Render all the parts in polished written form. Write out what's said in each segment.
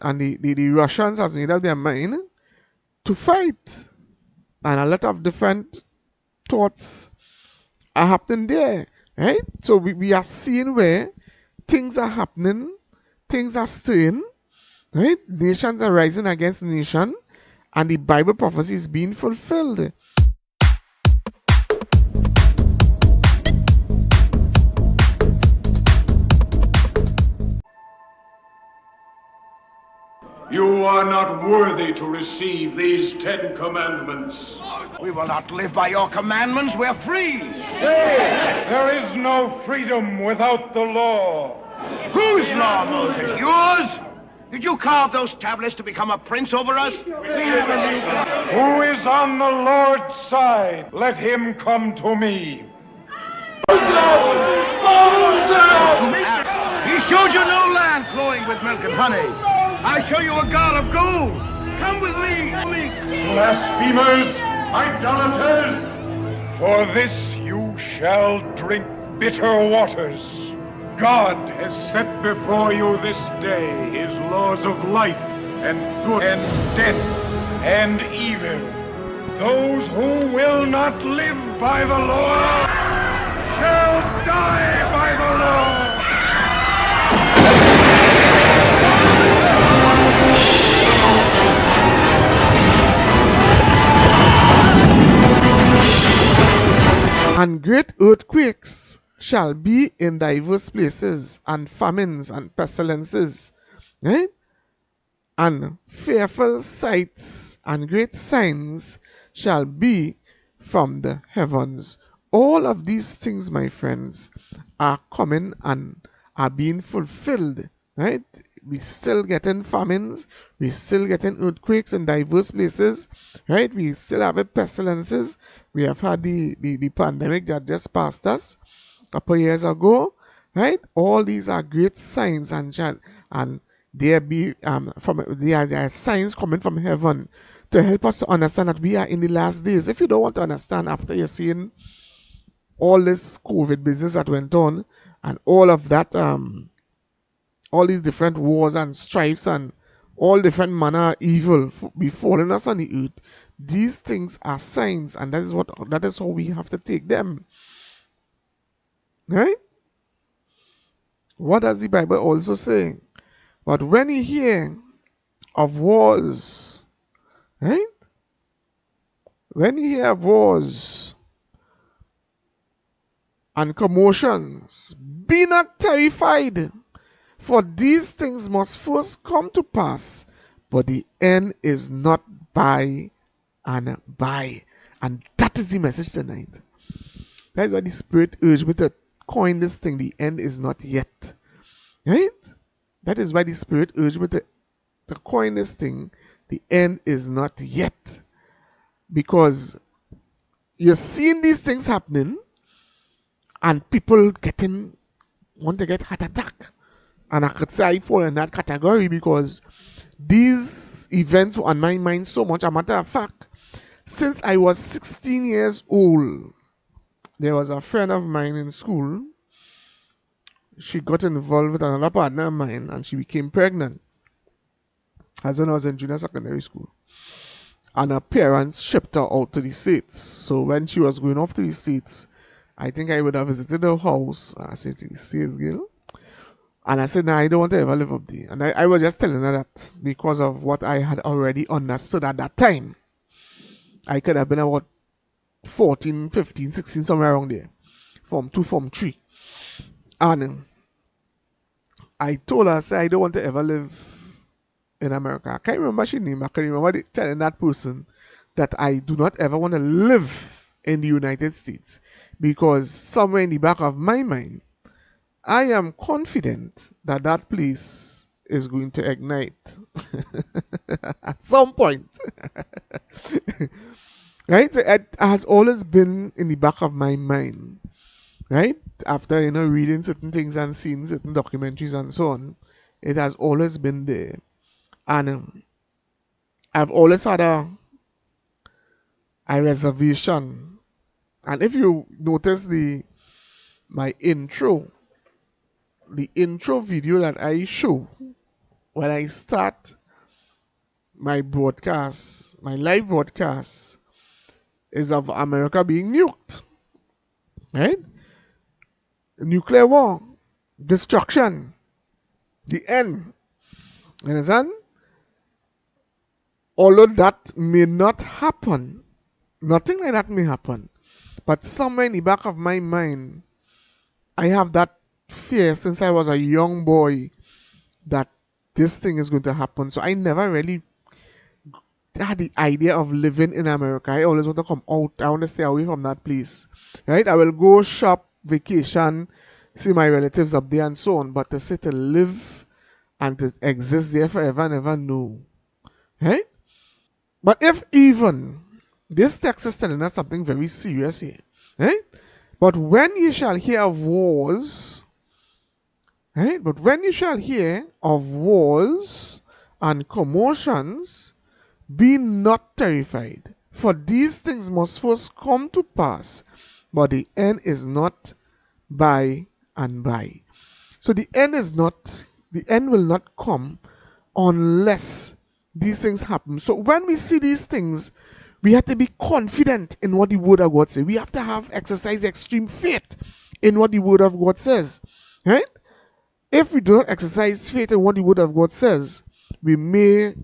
And the Russians has made up their mind to fight. And a lot of different thoughts are happening there. Right? So we are seeing where things are happening, things are stirring, right? Nations are rising against nation, and the Bible prophecy is being fulfilled. You are not worthy to receive these 10 commandments. We will not live by your commandments. We're free. There is no freedom without the law. Whose law, Moses? Yours? Did you carve those tablets to become a prince over us? Who is on the Lord's side? Let him come to me. He showed you no land flowing with milk and honey. I show you a God of gold. Come with me. Blasphemers, idolaters, for this you shall drink bitter waters. God has set before you this day his laws of life and good and death and evil. Those who will not live by the law shall die by the law. And great earthquakes shall be in diverse places, and famines and pestilences, right? And fearful sights and great signs shall be from the heavens. All of these things, my friends, are coming and are being fulfilled, right? We still getting famines, we still getting earthquakes in diverse places, right? We still have pestilences. We have had the pandemic that just passed us a couple years ago, right? All these are great signs, and there are signs coming from heaven to help us to understand that we are in the last days. If you don't want to understand after you're seeing all this COVID business that went on and all of that, all these different wars and strifes and all different manner of evil befalling us on the earth, these things are signs, and that is how we have to take them. Right? What does the Bible also say? But when you hear of wars, right? When you hear of wars and commotions, be not terrified, for these things must first come to pass, but the end is not by and by. And that is the message tonight. That is why the Spirit urged me to coin this thing, the end is not yet. Right? That is why the Spirit urged me to coin this thing, the end is not yet. Because you're seeing these things happening, and people want to get heart attack. And I could say I fall in that category because these events were on my mind so much. A matter of fact, since I was 16 years old, there was a friend of mine in school. She got involved with another partner of mine and she became pregnant. As when I was in junior secondary school. And her parents shipped her out to the States. So when she was going off to the States, I think I would have visited her house. And I said, to the States, girl. And I said, no, I don't want to ever live up there. And I was just telling her that because of what I had already understood at that time. I could have been about 14, 15, 16, somewhere around there. Form 2, Form 3. And I told her, I said, I don't want to ever live in America. I can't remember her name. I can remember telling that person that I do not ever want to live in the United States. Because somewhere in the back of my mind, I am confident that that place is going to ignite at some point. Right? So it has always been in the back of my mind. Right? After, reading certain things and seeing certain documentaries and so on, it has always been there. And I've always had a reservation. And if you notice my intro, the intro video that I show when I start my broadcast, my live broadcast, is of America being nuked, right? Nuclear war, destruction, the end. You understand? Although that may not happen, nothing like that may happen, but somewhere in the back of my mind, I have that fear since I was a young boy that this thing is going to happen. So I never really had the idea of living in America. I always want to come out. I want to stay away from that place. Right? I will go shop, vacation, see my relatives up there and so on. But to say to live and to exist there forever, never know. Right? But if even this text is telling us something very serious here. Right? But when ye shall hear of wars, right? But when you shall hear of wars and commotions, be not terrified, for these things must first come to pass, but the end is not by and by. So the end will not come unless these things happen. So when we see these things, we have to be confident in what the word of God says. We have to exercise extreme faith in what the word of God says. Right? If we do not exercise faith in what the word of God says, we may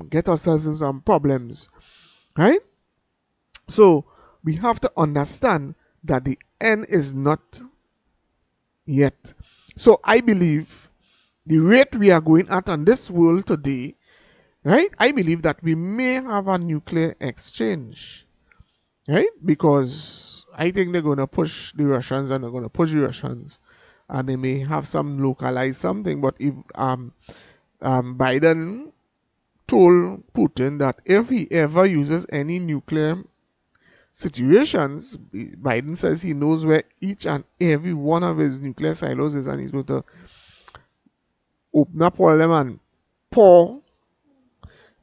get ourselves in some problems. Right? So we have to understand that the end is not yet. So I believe the rate we are going at on this world today, right? I believe that we may have a nuclear exchange, right? Because I think they're going to push the Russians and they're going to push the Russians, and they may have some localized something. But if Biden told Putin that if he ever uses any nuclear situations, Biden says he knows where each and every one of his nuclear silos is, and he's going to open up all of them and pour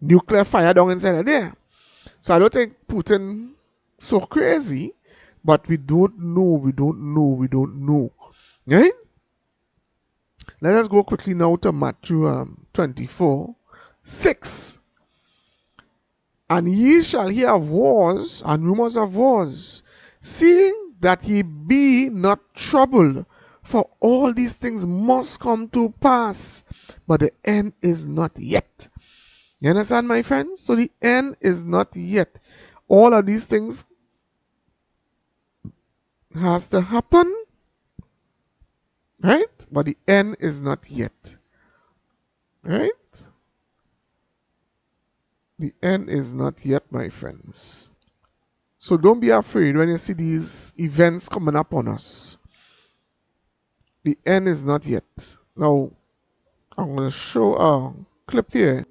nuclear fire down inside of there. So I don't think Putin so crazy, but we don't know. Right? Let us go quickly now to Matthew 24:6. And ye shall hear of wars and rumors of wars, seeing that ye be not troubled, for all these things must come to pass, but the end is not yet. You understand, my friends? So the end is not yet. All of these things has to happen, right? But the end is not yet, right? The end is not yet, my friends. So don't be afraid when you see these events coming up on us. The end is not yet. Now, I'm going to show a clip here.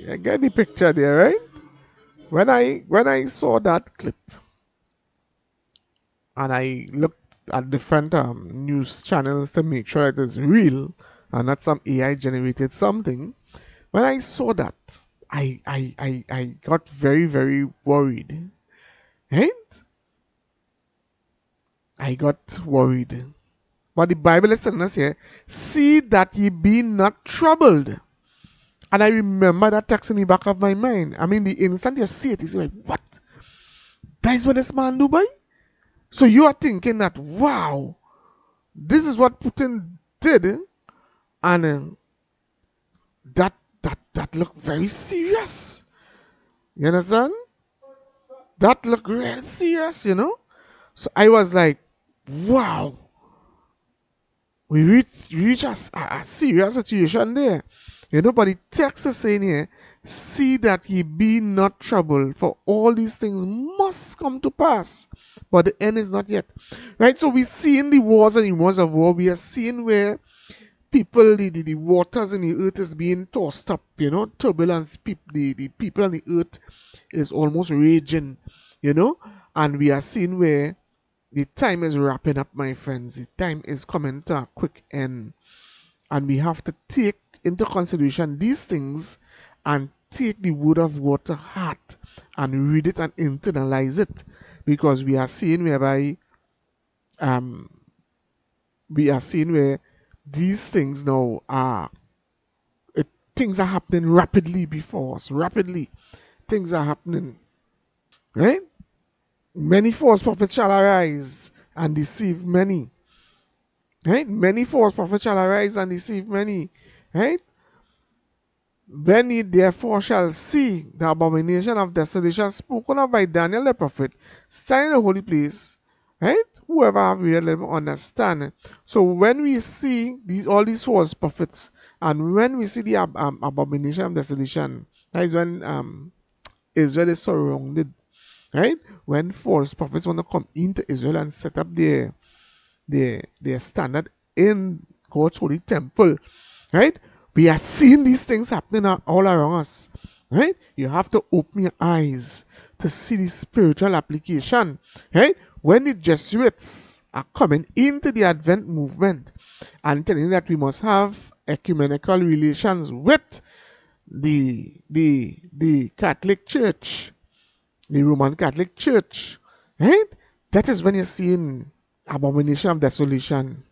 I get the picture there, right? When I saw that clip and I looked at different news channels to make sure it is real and not some AI generated something, when I saw that, I got very, very worried. Right? I got worried. But the Bible is telling us here, see that ye be not troubled. And I remember that text in the back of my mind. I mean, the instant you see it, you say, like, what? That is what this man do, boy? So you are thinking that, wow, this is what Putin did, and that looked very serious. You understand? That looked real serious, you know? So I was like, wow, we reach a serious situation there. You know, but the text is saying here, see that ye be not troubled, for all these things must come to pass, but the end is not yet. Right? So we see in the wars and rumors of war, we are seeing where people, the waters in the earth is being tossed up, you know, turbulence, the people on the earth is almost raging, you know, and we are seeing where the time is wrapping up, my friends. The time is coming to a quick end, and we have to take into consideration these things and take the word of God to heart and read it and internalize it, because we are seeing whereby um we are seeing where these things now are things are happening rapidly before us. Rapidly. Things are happening. Right? Many false prophets shall arise and deceive many. Right? Many false prophets shall arise and deceive many. Right? Many therefore shall see the abomination of desolation spoken of by Daniel the prophet, stand in the holy place. Right? Whoever have ear, let them understand. So when we see all these false prophets, and when we see the abomination of desolation, that is when Israel is surrounded. Right? When false prophets want to come into Israel and set up their standard in God's holy temple. Right? We are seeing these things happening all around us. Right? You have to open your eyes to see the spiritual application. Right? When the Jesuits are coming into the Advent movement and telling that we must have ecumenical relations with the Catholic Church, the Roman Catholic Church, right? That is when you're seeing abomination of desolation.